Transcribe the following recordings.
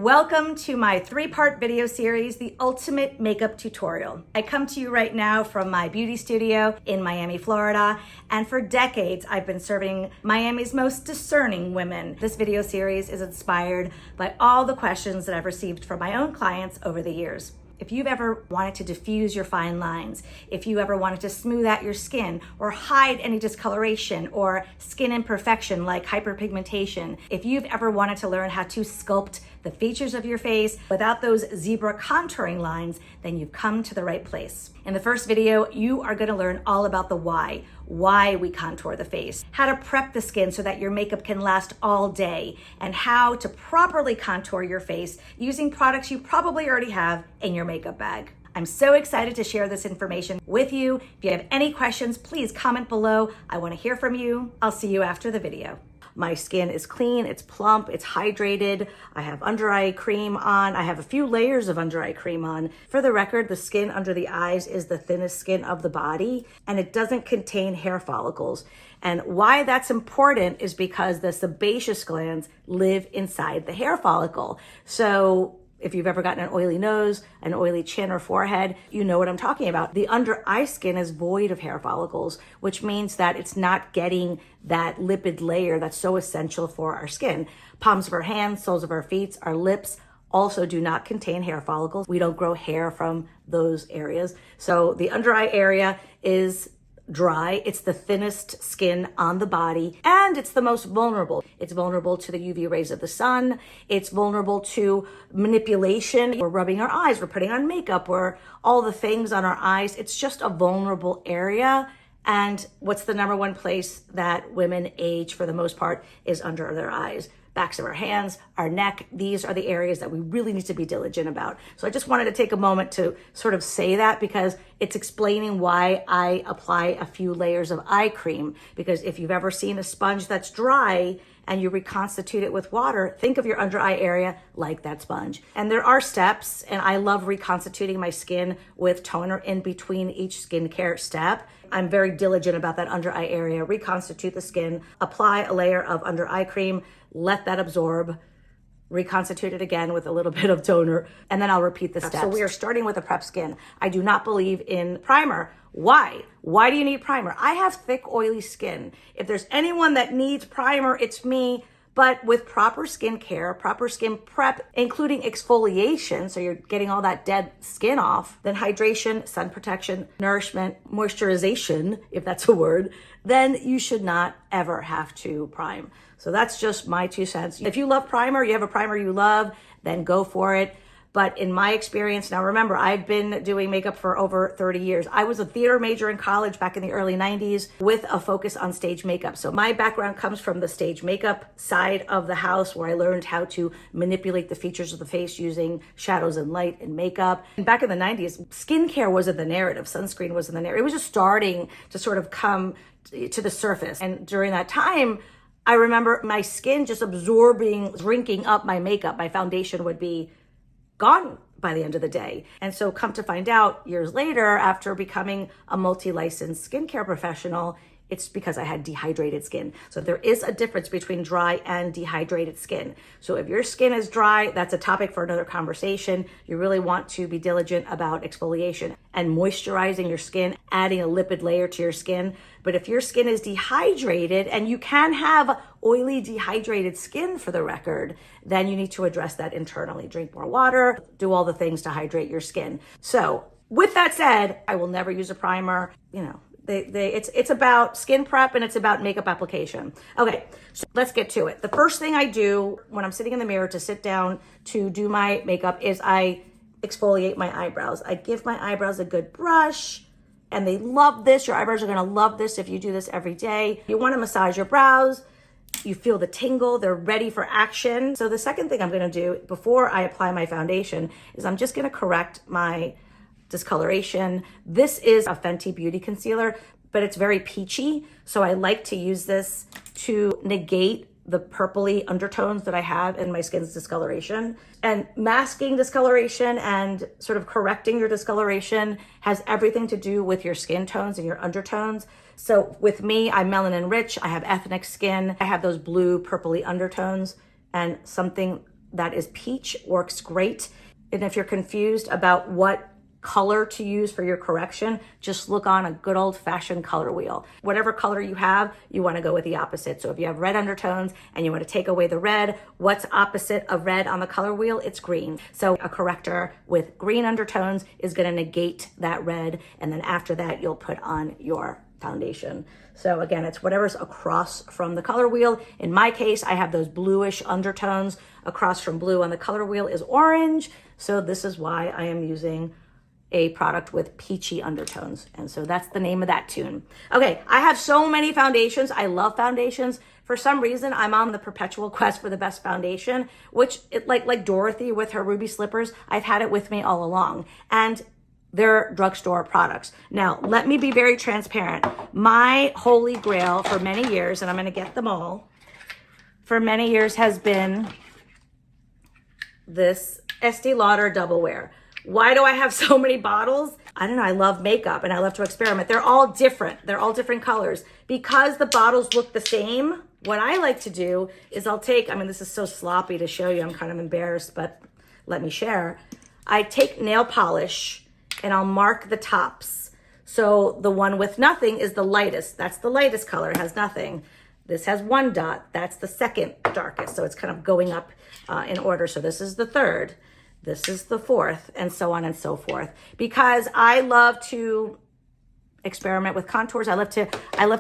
Welcome to my 3-part video series, The Ultimate Makeup Tutorial. I come to you right now from my beauty studio in Miami, Florida, and for decades I've been serving Miami's most discerning women. This video series is inspired by all the questions that I've received from my own clients over the years. If you've ever wanted to diffuse your fine lines, if you ever wanted to smooth out your skin or hide any discoloration or skin imperfection like hyperpigmentation, if you've ever wanted to learn how to sculpt the features of your face without those zebra contouring lines, then you've come to the right place. In the first video, you are going to learn all about the why we contour the face, how to prep the skin so that your makeup can last all day, and how to properly contour your face using products you probably already have in your makeup bag. I'm so excited to share this information with you. If you have any questions, please comment below. I want to hear from you. I'll see you after the video. My skin is clean, it's plump, it's hydrated. I have under eye cream on. I have a few layers of under eye cream on. For the record, the skin under the eyes is the thinnest skin of the body, and it doesn't contain hair follicles. And why that's important is because the sebaceous glands live inside the hair follicle. So if you've ever gotten an oily nose, an oily chin or forehead, you know what I'm talking about. The under eye skin is void of hair follicles, which means that it's not getting that lipid layer that's so essential for our skin. Palms of our hands, soles of our feet, our lips also do not contain hair follicles. We don't grow hair from those areas. So the under eye area is dry. It's the thinnest skin on the body, and it's the most vulnerable. It's vulnerable to the UV rays of the sun. It's vulnerable to manipulation. We're rubbing our eyes, we're putting on makeup, we're all the things on our eyes. It's just a vulnerable area. And what's the number one place that women age for the most part is under their eyes. Backs of our hands, our neck. These are the areas that we really need to be diligent about. So I just wanted to take a moment to sort of say that, because it's explaining why I apply a few layers of eye cream. Because if you've ever seen a sponge that's dry and you reconstitute it with water, think of your under eye area like that sponge. And there are steps, and I love reconstituting my skin with toner in between each skincare step. I'm very diligent about that under eye area. Reconstitute the skin, apply a layer of under eye cream, let that absorb, reconstitute it again with a little bit of toner, and then I'll repeat the steps. So we are starting with a prep skin. I do not believe in primer. Why? Why do you need primer? I have thick, oily skin. If there's anyone that needs primer, it's me. But with proper skin care, proper skin prep, including exfoliation, so you're getting all that dead skin off, then hydration, sun protection, nourishment, moisturization, if that's a word, then you should not ever have to prime. So that's just my 2 cents. If you love primer, you have a primer you love, then go for it. But in my experience, now remember, I've been doing makeup for over 30 years. I was a theater major in college back in the early 90s with a focus on stage makeup. So my background comes from the stage makeup side of the house, where I learned how to manipulate the features of the face using shadows and light and makeup. And back in the 90s, skincare wasn't the narrative. Sunscreen wasn't the narrative. It was just starting to sort of come to the surface. And during that time, I remember my skin just absorbing, drinking up my makeup. My foundation would be gone by the end of the day. And so come to find out years later, after becoming a multi-licensed skincare professional, it's because I had dehydrated skin. So there is a difference between dry and dehydrated skin. So if your skin is dry, that's a topic for another conversation. You really want to be diligent about exfoliation and moisturizing your skin, adding a lipid layer to your skin. But if your skin is dehydrated, and you can have oily, dehydrated skin for the record, then you need to address that internally. Drink more water, do all the things to hydrate your skin. So with that said, I will never use a primer. You know, it's about skin prep and it's about makeup application. Okay, so let's get to it. The first thing I do when I'm sitting in the mirror to sit down to do my makeup is I exfoliate my eyebrows. I give my eyebrows a good brush, and they love this. Your eyebrows are gonna love this if you do this every day. You wanna massage your brows. You feel the tingle, they're ready for action. So the second thing I'm gonna do before I apply my foundation is I'm just gonna correct my discoloration. This is a Fenty Beauty Concealer, but it's very peachy. So I like to use this to negate the purpley undertones that I have in my skin's discoloration. And masking discoloration and sort of correcting your discoloration has everything to do with your skin tones and your undertones. So with me, I'm melanin rich, I have ethnic skin, I have those blue purpley undertones, and something that is peach, works great. And if you're confused about what color to use for your correction, just look on a good old-fashioned color wheel. Whatever color you have, you want to go with the opposite. So if you have red undertones and you want to take away the red, what's opposite of red on the color wheel? It's green. So a corrector with green undertones is going to negate that red, and then after that you'll put on your foundation. So again, it's whatever's across from the color wheel. In my case, I have those bluish undertones. Across from blue on the color wheel is orange. So this is why I am using a product with peachy undertones. And so that's the name of that tune. Okay, I have so many foundations. I love foundations. For some reason, I'm on the perpetual quest for the best foundation, which like Dorothy with her ruby slippers, I've had it with me all along. And they're drugstore products. Now, let me be very transparent. My holy grail for many years, and I'm gonna get them all, for many years has been this Estee Lauder Double Wear. Why do I have so many bottles? I don't know, I love makeup and I love to experiment. They're all different. They're all different colors. Because the bottles look the same, what I like to do is I'll take, I mean, this is so sloppy to show you, I'm kind of embarrassed, but let me share. I take nail polish and I'll mark the tops. So the one with nothing is the lightest. That's the lightest color, it has nothing. This has one dot, that's the second darkest. So it's kind of going up in order. So this is the third. This is the fourth, and so on and so forth. Because I love to experiment with contours. I love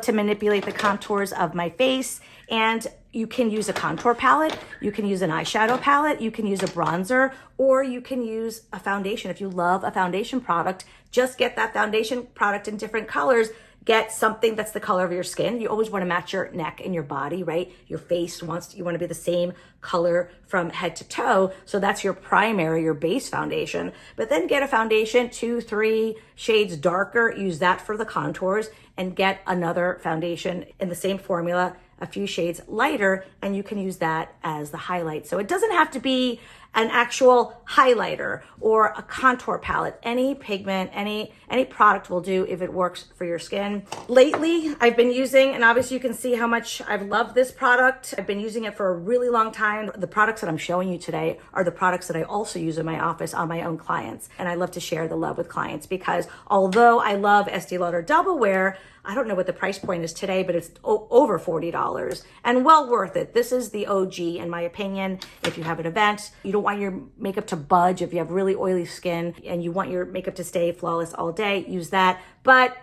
to manipulate the contours of my face. And you can use a contour palette, you can use an eyeshadow palette, you can use a bronzer, or you can use a foundation. If you love a foundation product, just get that foundation product in different colors. Get something that's the color of your skin. You always want to match your neck and your body, right? Your face you want to be the same color from head to toe. So that's your primary, your base foundation. But then get a foundation 2-3 shades darker, use that for the contours, and get another foundation in the same formula, a few shades lighter, and you can use that as the highlight. So it doesn't have to be an actual highlighter or a contour palette. Any pigment, any product will do if it works for your skin. Lately, I've been using, and obviously you can see how much I've loved this product. I've been using it for a really long time. The products that I'm showing you today are the products that I also use in my office on my own clients. And I love to share the love with clients because although I love Estee Lauder Double Wear, I don't know what the price point is today, but it's over $40 and well worth it. This is the OG in my opinion. If you have an event, you don't want your makeup to budge. If you have really oily skin and you want your makeup to stay flawless all day, use that. But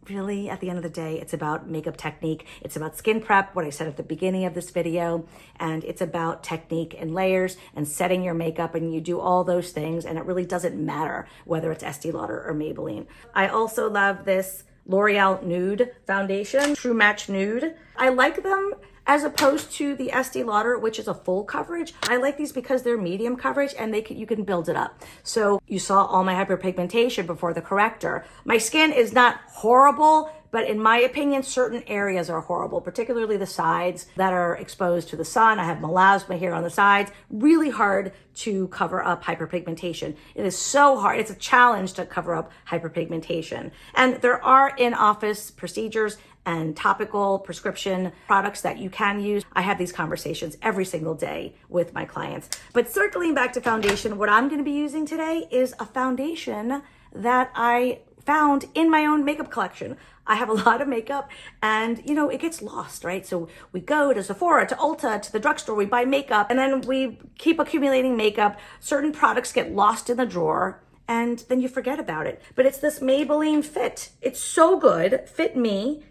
really, at the end of the day, it's about makeup technique. It's about skin prep, what I said at the beginning of this video, and it's about technique and layers and setting your makeup, and you do all those things, and it really doesn't matter whether it's Estee Lauder or Maybelline. I also love this L'Oreal Nude Foundation, True Match Nude. I like them as opposed to the Estee Lauder, which is a full coverage. I like these because they're medium coverage and you can build it up. So you saw all my hyperpigmentation before the corrector. My skin is not horrible, but in my opinion, certain areas are horrible, particularly the sides that are exposed to the sun. I have melasma here on the sides. Really hard to cover up hyperpigmentation. It is so hard. It's a challenge to cover up hyperpigmentation. And there are in-office procedures and topical prescription products that you can use. I have these conversations every single day with my clients. But circling back to foundation, what I'm going to be using today is a foundation that I found in my own makeup collection. I have a lot of makeup and, it gets lost, right? So we go to Sephora, to Ulta, to the drugstore, we buy makeup, and then we keep accumulating makeup. Certain products get lost in the drawer and then you forget about it. But it's this Maybelline Fit. It's so good. Fit Me.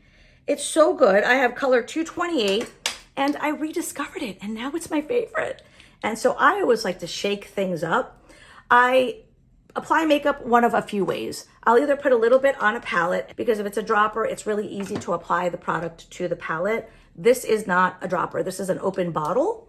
It's so good. I have color 228 and I rediscovered it and now it's my favorite. And so I always like to shake things up. I apply makeup one of a few ways. I'll either put a little bit on a palette because if it's a dropper, it's really easy to apply the product to the palette. This is not a dropper. This is an open bottle.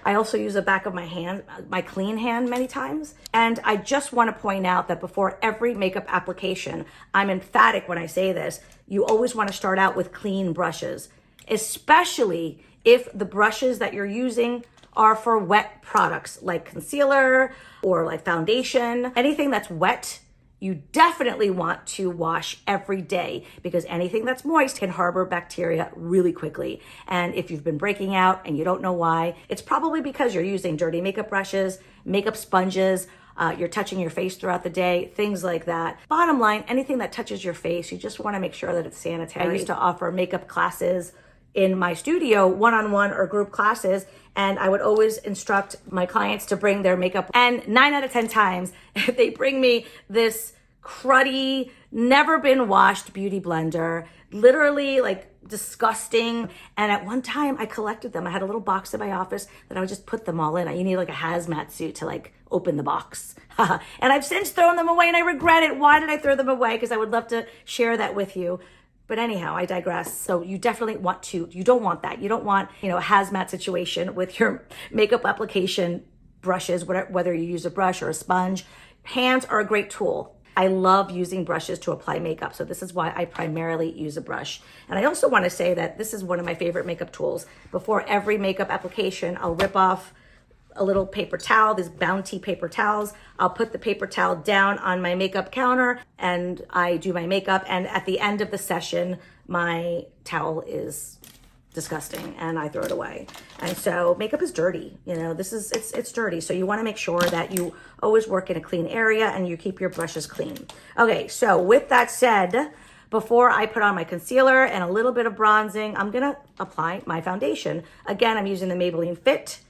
I also use the back of my hand, my clean hand many times. And I just want to point out that before every makeup application, I'm emphatic when I say this, you always want to start out with clean brushes, especially if the brushes that you're using are for wet products like concealer or like foundation. Anything that's wet, You definitely want to wash every day because anything that's moist can harbor bacteria really quickly. And if you've been breaking out and you don't know why, it's probably because you're using dirty makeup brushes, makeup sponges, you're touching your face throughout the day, things like that. Bottom line, anything that touches your face, you just want to make sure that it's sanitary. I used to offer makeup classes in my studio, one-on-one or group classes, and I would always instruct my clients to bring their makeup. And 9 out of 10 times, they bring me this cruddy, never been washed beauty blender, literally like disgusting. And at one time I collected them. I had a little box in my office that I would just put them all in. You need like a hazmat suit to like open the box. And I've since thrown them away and I regret it. Why did I throw them away? Because I would love to share that with you. But anyhow, I digress. So you definitely want to, you don't want that. You don't want, a hazmat situation with your makeup application brushes, whether you use a brush or a sponge. Hands are a great tool. I love using brushes to apply makeup. So this is why I primarily use a brush. And I also want to say that this is one of my favorite makeup tools. Before every makeup application, I'll rip off a little paper towel, these Bounty paper towels. I'll put the paper towel down on my makeup counter and I do my makeup. And at the end of the session, my towel is disgusting and I throw it away. And so makeup is dirty, it's dirty. So you want to make sure that you always work in a clean area and you keep your brushes clean. Okay, so with that said, before I put on my concealer and a little bit of bronzing, I'm gonna apply my foundation. Again, I'm using the Maybelline Fit.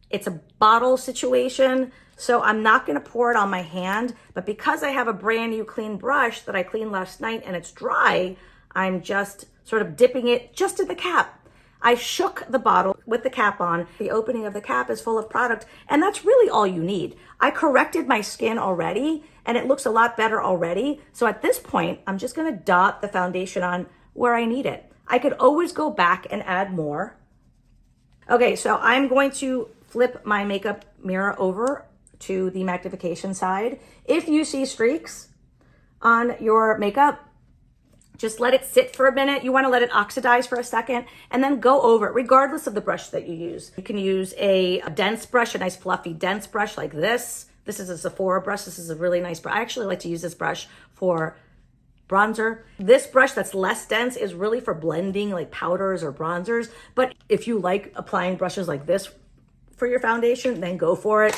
It's a bottle situation, so I'm not gonna pour it on my hand, but because I have a brand new clean brush that I cleaned last night and it's dry, I'm just sort of dipping it just in the cap. I shook the bottle with the cap on. The opening of the cap is full of product, and that's really all you need. I corrected my skin already, and it looks a lot better already. So at this point, I'm just gonna dot the foundation on where I need it. I could always go back and add more. Okay, so I'm going to flip my makeup mirror over to the magnification side. If you see streaks on your makeup, just let it sit for a minute. You want to let it oxidize for a second and then go over it, regardless of the brush that you use. You can use a dense brush, a nice fluffy dense brush like this. This is a Sephora brush. This is a really nice brush. I actually like to use this brush for bronzer. This brush that's less dense is really for blending like powders or bronzers. But if you like applying brushes like this for your foundation, then go for it.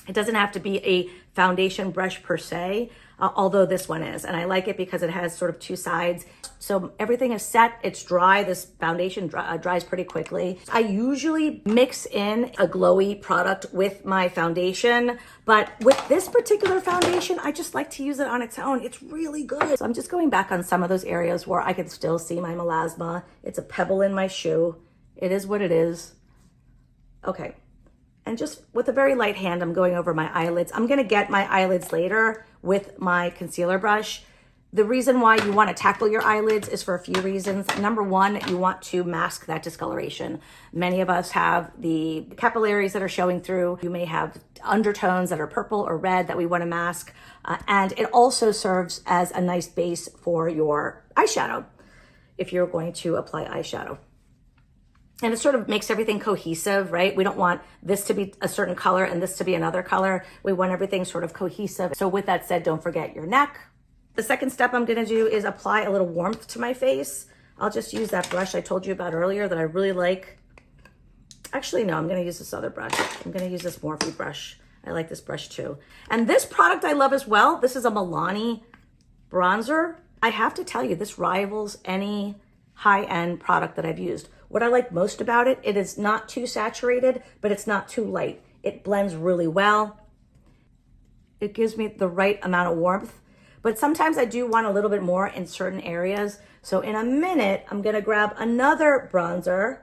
It doesn't have to be a foundation brush per se, although this one is. And I like it because it has sort of two sides. So everything is set, it's dry. This foundation dries pretty quickly. I usually mix in a glowy product with my foundation, but with this particular foundation, I just like to use it on its own. It's really good. So I'm just going back on some of those areas where I can still see my melasma. It's a pebble in my shoe. It is what it is. Okay. And just with a very light hand, I'm going over my eyelids. I'm gonna get my eyelids later with my concealer brush. The reason why you wanna tackle your eyelids is for a few reasons. Number one, you want to mask that discoloration. Many of us have the capillaries that are showing through. You may have undertones that are purple or red that we wanna mask. And it also serves as a nice base for your eyeshadow if you're going to apply eyeshadow. And it sort of makes everything cohesive, right? We don't want this to be a certain color and this to be another color. We want everything sort of cohesive. So with that said, don't forget your neck. The second step I'm gonna do is apply a little warmth to my face. I'll just use that brush I told you about earlier that I really like. Actually, no, I'm gonna use this other brush. I'm gonna use this Morphe brush. I like this brush too. And this product I love as well. This is a Milani bronzer. I have to tell you, this rivals any high-end product that I've used. What I like most about it, it is not too saturated, but it's not too light. It blends really well. It gives me the right amount of warmth, but sometimes I do want a little bit more in certain areas. So in a minute, I'm gonna grab another bronzer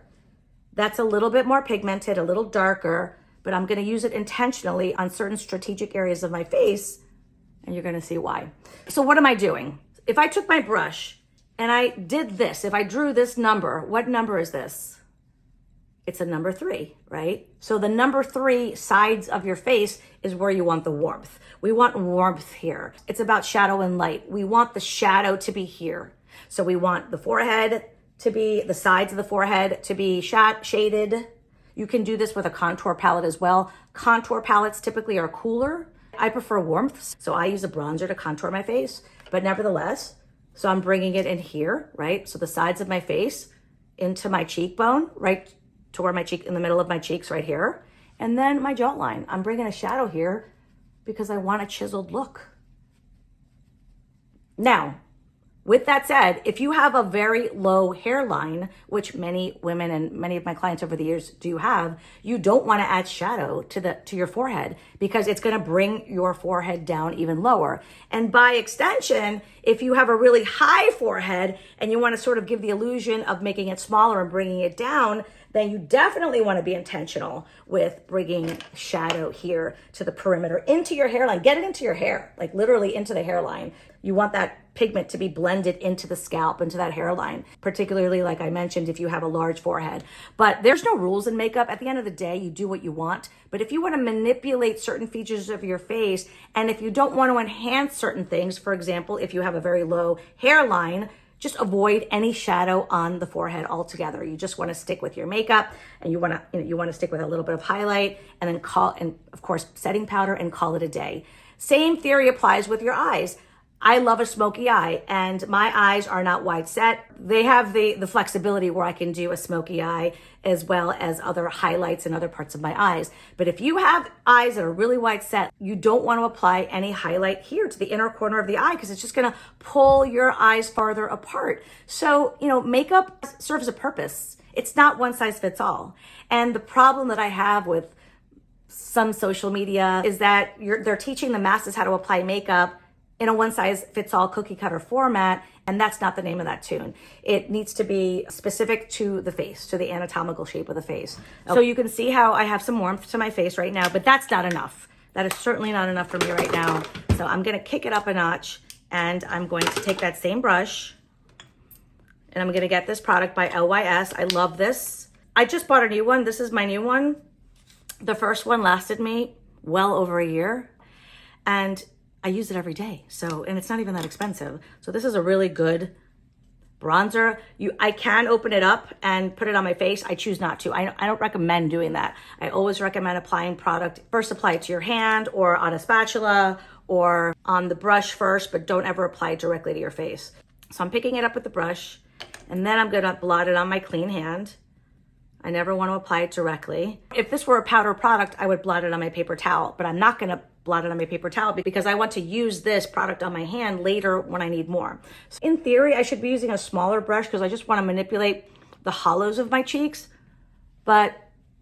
that's a little bit more pigmented, a little darker, but I'm gonna use it intentionally on certain strategic areas of my face, and you're gonna see why. So what am I doing? If I took my brush and I did this, if I drew this number, what number is this? It's a number 3, right? So the number 3 sides of your face is where you want the warmth. We want warmth here. It's about shadow and light. We want the shadow to be here. So we want the forehead to be, the sides of the forehead to be shaded. You can do this with a contour palette as well. Contour palettes typically are cooler. I prefer warmth, so I use a bronzer to contour my face, but nevertheless, so I'm bringing it in here, right? So the sides of my face into my cheekbone, right to where my cheek, in the middle of my cheeks right here. And then my jawline. I'm bringing a shadow here because I want a chiseled look. Now, with that said, if you have a very low hairline, which many women and many of my clients over the years do have, you don't want to add shadow to your forehead because it's going to bring your forehead down even lower. And by extension, if you have a really high forehead and you want to sort of give the illusion of making it smaller and bringing it down, then you definitely want to be intentional with bringing shadow here to the perimeter, into your hairline. Get it into your hair, like literally into the hairline. You want that pigment to be blended into the scalp, into that hairline, particularly like I mentioned, if you have a large forehead. But there's no rules in makeup. At the end of the day, you do what you want. But if you want to manipulate certain features of your face, and if you don't want to enhance certain things, for example, if you have a very low hairline, just avoid any shadow on the forehead altogether. You just want to stick with your makeup, and you want to stick with a little bit of highlight, and then of course, setting powder, and call it a day. Same theory applies with your eyes. I love a smoky eye, and my eyes are not wide set. They have the flexibility where I can do a smoky eye as well as other highlights in other parts of my eyes. But if you have eyes that are really wide set, you don't want to apply any highlight here to the inner corner of the eye because it's just going to pull your eyes farther apart. So, makeup serves a purpose. It's not one size fits all. And the problem that I have with some social media is that they're teaching the masses how to apply makeup in a one-size-fits-all cookie-cutter format, and that's not the name of that tune. It needs to be specific to the face, to the anatomical shape of the face. So you can see how I have some warmth to my face right now, but that's not enough. That is certainly not enough for me right now. So I'm gonna kick it up a notch, and I'm going to take that same brush, and I'm gonna get this product by LYS. I love this. I just bought a new one. This is my new one. The first one lasted me well over a year, and I use it every day. And it's not even that expensive. So this is a really good bronzer. I can open it up and put it on my face. I choose not to. I don't recommend doing that. I always recommend applying product. First apply it to your hand or on a spatula or on the brush first, but don't ever apply it directly to your face. So I'm picking it up with the brush, and then I'm gonna blot it on my clean hand. I never want to apply it directly. If this were a powder product, I would blot it on my paper towel, but I'm not gonna blot it on my paper towel because I want to use this product on my hand later when I need more. So in theory, I should be using a smaller brush because I just want to manipulate the hollows of my cheeks, but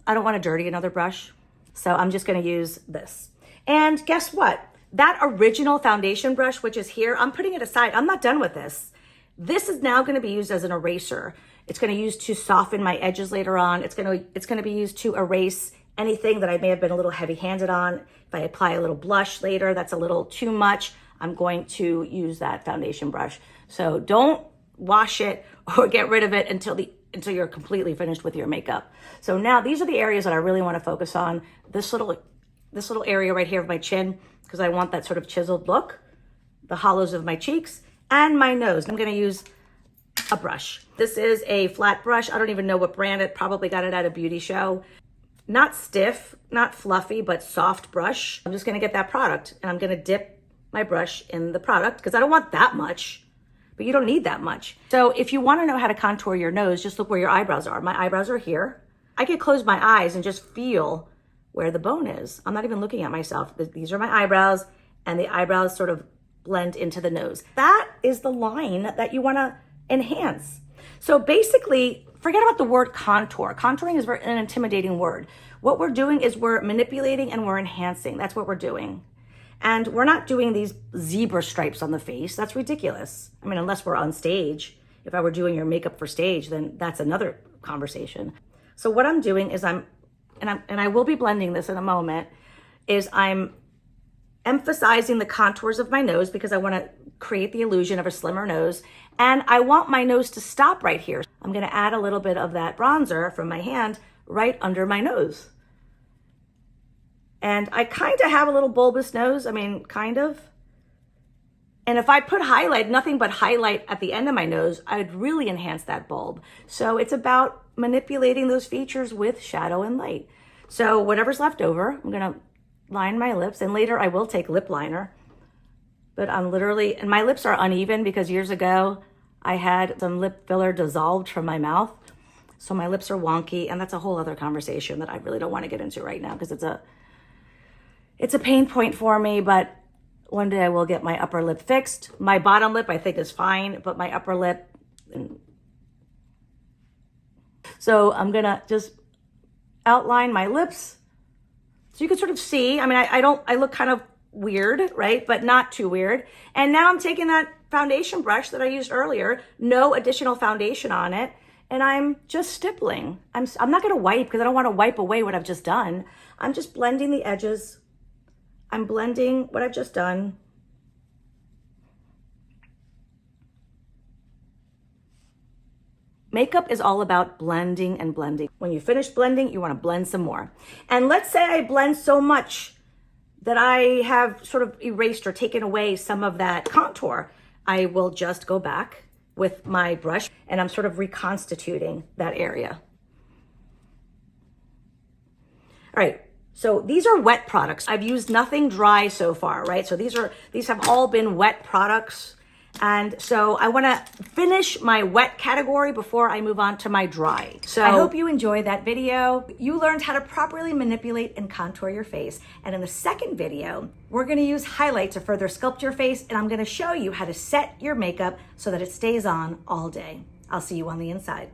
I don't want to dirty another brush. So I'm just going to use this. And guess what? That original foundation brush, which is here, I'm putting it aside. I'm not done with this. This is now going to be used as an eraser. It's going to use to soften my edges later on. It's going to be used to erase anything that I may have been a little heavy-handed on. If I apply a little blush later, that's a little too much, I'm going to use that foundation brush. So don't wash it or get rid of it until you're completely finished with your makeup. So now these are the areas that I really want to focus on. This little area right here of my chin, because I want that sort of chiseled look, the hollows of my cheeks, and my nose. I'm going to use a brush. This is a flat brush. I don't even know what brand it, probably got it at a beauty show. Not stiff, not fluffy, but soft brush. I'm just gonna get that product and I'm gonna dip my brush in the product because I don't want that much, but you don't need that much. So if you wanna know how to contour your nose, just look where your eyebrows are. My eyebrows are here. I can close my eyes and just feel where the bone is. I'm not even looking at myself. These are my eyebrows, and the eyebrows sort of blend into the nose. That is the line that you wanna enhance. So basically, forget about the word contour. Contouring is an intimidating word. What we're doing is we're manipulating and we're enhancing. That's what we're doing. And we're not doing these zebra stripes on the face. That's ridiculous. I mean, unless we're on stage. If I were doing your makeup for stage, then that's another conversation. So what I'm doing is and I will be blending this in a moment, is I'm emphasizing the contours of my nose because I want to create the illusion of a slimmer nose. And I want my nose to stop right here. I'm going to add a little bit of that bronzer from my hand right under my nose. And I kind of have a little bulbous nose. I mean, kind of. And if I put highlight, nothing but highlight at the end of my nose, I'd really enhance that bulb. So it's about manipulating those features with shadow and light. So whatever's left over, I'm going to line my lips, and later I will take lip liner. But I'm literally, and my lips are uneven because years ago I had some lip filler dissolved from my mouth. So my lips are wonky, and that's a whole other conversation that I really don't want to get into right now because it's a pain point for me, but one day I will get my upper lip fixed. My bottom lip I think is fine, but my upper lip. So I'm gonna just outline my lips so you can sort of see. I mean, I look kind of weird, right? But not too weird. And now I'm taking that foundation brush that I used earlier, no additional foundation on it, and I'm just stippling. I'm not gonna wipe because I don't wanna wipe away what I've just done. I'm just blending the edges. I'm blending what I've just done. Makeup is all about blending and blending. When you finish blending, you want to blend some more. And let's say I blend so much that I have sort of erased or taken away some of that contour. I will just go back with my brush and I'm sort of reconstituting that area. All right. So these are wet products. I've used nothing dry so far, right? So these have all been wet products. And so I want to finish my wet category before I move on to my dry. So I hope you enjoyed that video. You learned how to properly manipulate and contour your face. And in the second video, we're going to use highlight to further sculpt your face. And I'm going to show you how to set your makeup so that it stays on all day. I'll see you on the inside.